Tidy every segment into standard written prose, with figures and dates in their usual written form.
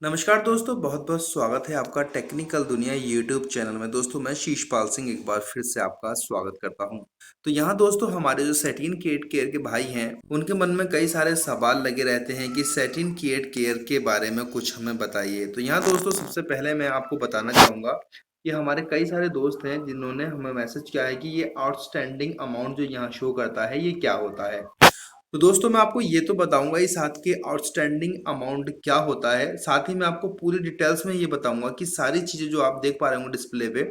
नमस्कार दोस्तों, बहुत बहुत स्वागत है आपका टेक्निकल दुनिया यूट्यूब चैनल में। दोस्तों मैं शीशपाल सिंह एक बार फिर से आपका स्वागत करता हूं। तो यहाँ दोस्तों हमारे जो सैटिन किड केयर के भाई हैं उनके मन में कई सारे सवाल लगे रहते हैं कि सैटिन किड केयर के बारे में कुछ हमें बताइए। तो यहाँ दोस्तों सबसे पहले मैं आपको बताना चाहूँगा कि हमारे कई सारे दोस्त हैं जिन्होंने हमें मैसेज किया है कि ये आउटस्टैंडिंग अमाउंट जो यहाँ शो करता है ये क्या होता है। तो दोस्तों मैं आपको ये तो बताऊंगा इस हाथ के आउटस्टैंडिंग अमाउंट क्या होता है, साथ ही मैं आपको पूरी डिटेल्स में ये बताऊंगा कि सारी चीजें जो आप देख पा रहे होंगे डिस्प्ले पे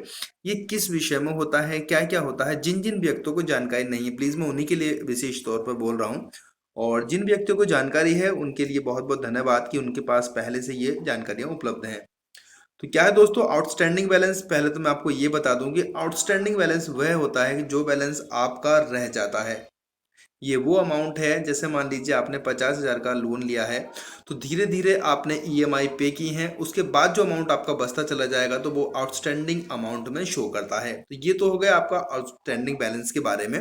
ये किस विषय में होता है, क्या क्या होता है। जिन जिन व्यक्तियों को जानकारी नहीं है प्लीज मैं उन्हीं के लिए विशेष तौर पर बोल रहा हूँ, और जिन व्यक्तियों को जानकारी है उनके लिए बहुत बहुत धन्यवाद कि उनके पास पहले से ये जानकारियां उपलब्ध हैं। तो क्या है दोस्तों आउटस्टैंडिंग बैलेंस, पहले तो मैं आपको ये बता दूं कि आउटस्टैंडिंग बैलेंस वह होता है कि जो बैलेंस आपका रह जाता है। ये वो अमाउंट है, जैसे मान लीजिए आपने 50,000 का लोन लिया है, तो धीरे धीरे आपने ईएमआई पे की है, उसके बाद जो अमाउंट आपका बचता चला जाएगा तो वो आउटस्टैंडिंग अमाउंट में शो करता है। तो ये तो हो गया आपका आउटस्टैंडिंग बैलेंस के बारे में।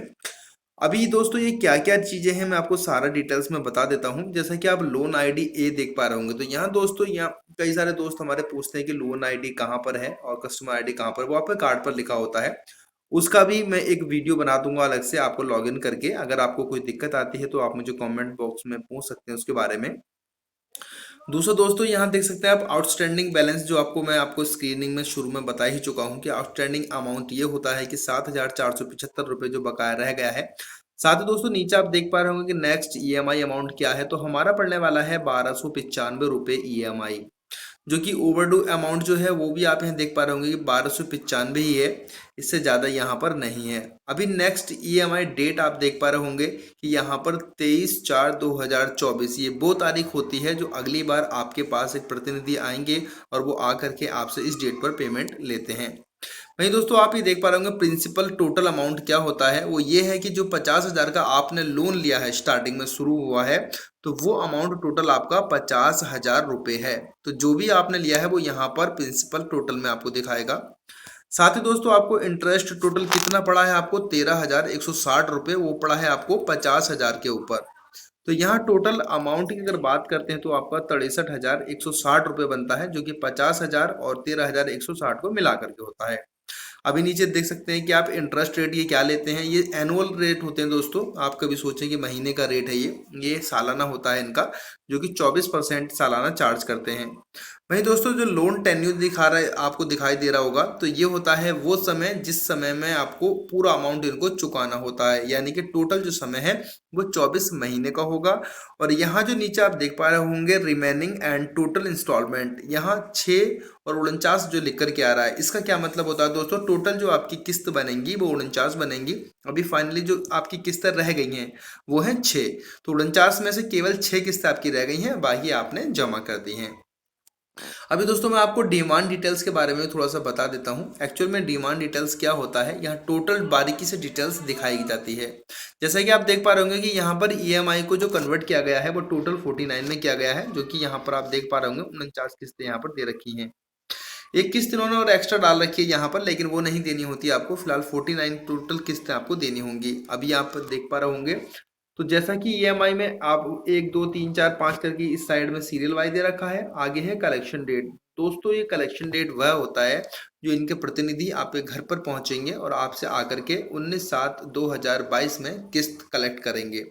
अभी दोस्तों ये क्या क्या चीजें हैं मैं आपको सारा डिटेल्स में बता देता हूँ। जैसा कि आप लोन आईडी ए देख पा रहे होंगे, तो यहाँ दोस्तों यहाँ कई सारे दोस्त हमारे पूछते हैं कि लोन आईडी कहाँ पर है और कस्टमर आईडी कहाँ पर, वो आप पे कार्ड पर लिखा होता है। उसका भी मैं एक वीडियो बना दूंगा अलग से आपको लॉगिन करके। अगर आपको कोई दिक्कत आती है तो आप मुझे कमेंट बॉक्स में पूछ सकते हैं उसके बारे में। दूसरा दोस्तों यहाँ देख सकते हैं आप आउटस्टैंडिंग बैलेंस, जो आपको मैं आपको स्क्रीनिंग में शुरू में बता ही चुका हूँ कि आउटस्टैंडिंग अमाउंट ये होता है कि 7,475 रुपये जो बकाया रह गया है। साथ ही दोस्तों नीचे आप देख पा रहे होंगे कि नेक्स्ट ईएमआई अमाउंट क्या है, तो हमारा पड़ने वाला है 1295 रुपये ईएमआई। जो कि ओवरड्यू अमाउंट जो है वो भी आप यहाँ देख पा रहे होंगे कि 1295 ही है, इससे ज़्यादा यहाँ पर नहीं है। अभी नेक्स्ट ईएमआई डेट आप देख पा रहे होंगे कि यहाँ पर 23/4/2024 ये वो तारीख होती है जो अगली बार आपके पास एक प्रतिनिधि आएंगे और वो आकर के आपसे इस डेट पर पेमेंट लेते हैं। वहीं दोस्तों आप ये देख पा रहे होंगे प्रिंसिपल टोटल अमाउंट क्या होता है, वो ये है कि जो 50,000 का आपने लोन लिया है स्टार्टिंग में शुरू हुआ है, तो वो अमाउंट टोटल आपका 50,000 रुपये है। तो जो भी आपने लिया है वो यहाँ पर प्रिंसिपल टोटल में आपको दिखाएगा। साथ ही दोस्तों आपको इंटरेस्ट टोटल कितना पड़ा है, आपको 13,160 रुपये वो पड़ा है आपको 50,000 के ऊपर। तो यहाँ टोटल अमाउंट की अगर बात करते हैं तो आपका 63,160 रुपये बनता है, जो कि 50,000 और 13,160 को मिला करके होता है। अभी नीचे देख सकते हैं कि आप इंटरेस्ट रेट ये क्या लेते हैं, ये एनुअल रेट होते हैं दोस्तों। आप कभी सोचें कि महीने का रेट है, ये सालाना होता है इनका, जो कि 24% सालाना चार्ज करते हैं। वहीं दोस्तों जो लोन टेन्यूर दिखा रहा है आपको दिखाई दे रहा होगा, तो ये होता है वो समय जिस समय में आपको पूरा अमाउंट इनको चुकाना होता है, यानी कि टोटल जो समय है वो 24 महीने का होगा। और यहाँ जो नीचे आप देख पा रहे होंगे रिमेनिंग एंड टोटल इंस्टॉलमेंट, यहाँ 6 और 49 जो लिख करके आ रहा है, इसका क्या मतलब होता है दोस्तों, टोटल जो आपकी किस्त बनेंगी वो 49 बनेंगी। अभी फाइनली जो आपकी किस्तें रह गई हैं वो है 6, तो 49 में से केवल 6 किस्तें आपकी रह गई हैं, बाकी आपने जमा कर दी हैं। अभी दोस्तों मैं आपको डिमांड डिटेल्स के बारे में थोड़ा सा बता देता हूँ। एक्चुअल में डिमांड डिटेल्स क्या होता है, यहाँ टोटल बारीकी से डिटेल्स दिखाई जाती है। जैसा कि आप देख पा रहे होंगे कि यहाँ पर ईएमआई को जो कन्वर्ट किया गया है वो टोटल 49 में किया गया है, जो कि यहाँ पर आप देख पा रहे होंगे 49 किस्तें यहाँ पर दे रखी हैं। एक किस्त इन्होंने और एक्स्ट्रा डाल रखी है यहाँ पर, लेकिन वो नहीं देनी होती आपको। फिलहाल 49 टोटल किस्तें आपको देनी होंगी। अभी आप देख पा रहे होंगे, तो जैसा कि ईएमआई में आप 1 2 3 4 5 करके इस साइड में सीरियल वाइज दे रखा है, आगे है कलेक्शन डेट। दोस्तों ये कलेक्शन डेट वह होता है जो इनके प्रतिनिधि आपके घर पर पहुंचेंगे और आपसे आकर के 19/7/2022 में किस्त कलेक्ट करेंगे।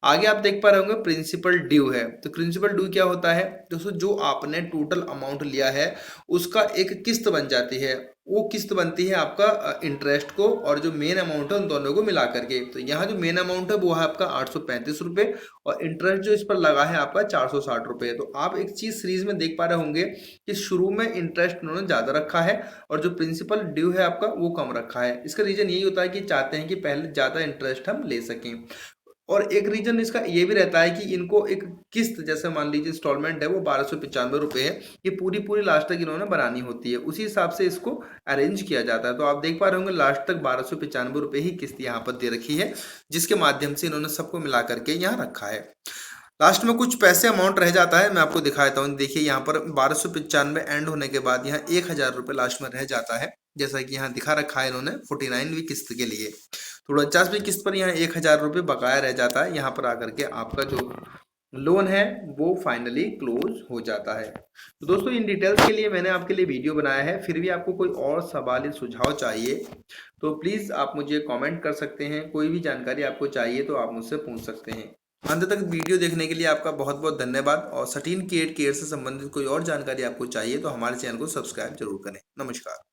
आगे आप देख पा रहे होंगे प्रिंसिपल ड्यू है। तो प्रिंसिपल ड्यू क्या होता है दोस्तों, जो आपने टोटल अमाउंट लिया है उसका एक किस्त बन जाती है। वो किस्त बनती है आपका इंटरेस्ट को और जो मेन अमाउंट है उन दोनों को मिला करके। तो यहाँ जो मेन अमाउंट है वो है आपका 835 रुपये, और इंटरेस्ट जो इस पर लगा है आपका 460 रुपये। तो आप एक चीज सीरीज में देख पा रहे होंगे कि शुरू में इंटरेस्ट उन्होंने ज्यादा रखा है और जो प्रिंसिपल ड्यू है आपका वो कम रखा है। इसका रीजन यही होता है कि चाहते हैं कि पहले ज्यादा इंटरेस्ट हम ले सकें। और एक रीजन इसका ये भी रहता है कि इनको एक किस्त, जैसे मान लीजिए इंस्टॉलमेंट है वो 1295 रुपये है, ये पूरी पूरी लास्ट तक इन्होंने बनानी होती है, उसी हिसाब से इसको अरेंज किया जाता है। तो आप देख पा रहे होंगे लास्ट तक 1295 रुपये ही किस्त यहाँ पर दे रखी है, जिसके माध्यम से इन्होंने सबको मिला करके यहाँ रखा है। लास्ट में कुछ पैसे अमाउंट रह जाता है, मैं आपको दिखाता हूँ। देखिए यहाँ पर 1295 एंड होने के बाद यहाँ 1,000 रुपये लास्ट में रह जाता है, जैसा कि यहाँ दिखा रखा है इन्होंने 49वीं किस्त के लिए। तो 49वीं किस्त पर यहाँ 1,000 रुपये बकाया रह जाता है। यहाँ पर आकर के आपका जो लोन है वो फाइनली क्लोज हो जाता है। तो दोस्तों इन डिटेल्स के लिए मैंने आपके लिए वीडियो बनाया है। फिर भी आपको कोई और सवाल या सुझाव चाहिए तो प्लीज़ आप मुझे कमेंट कर सकते हैं। कोई भी जानकारी आपको चाहिए तो आप मुझसे पूछ सकते हैं। अंत तक वीडियो देखने के लिए आपका बहुत बहुत धन्यवाद। और 13 केयर से संबंधित कोई और जानकारी आपको चाहिए तो हमारे चैनल को सब्सक्राइब जरूर करें। नमस्कार।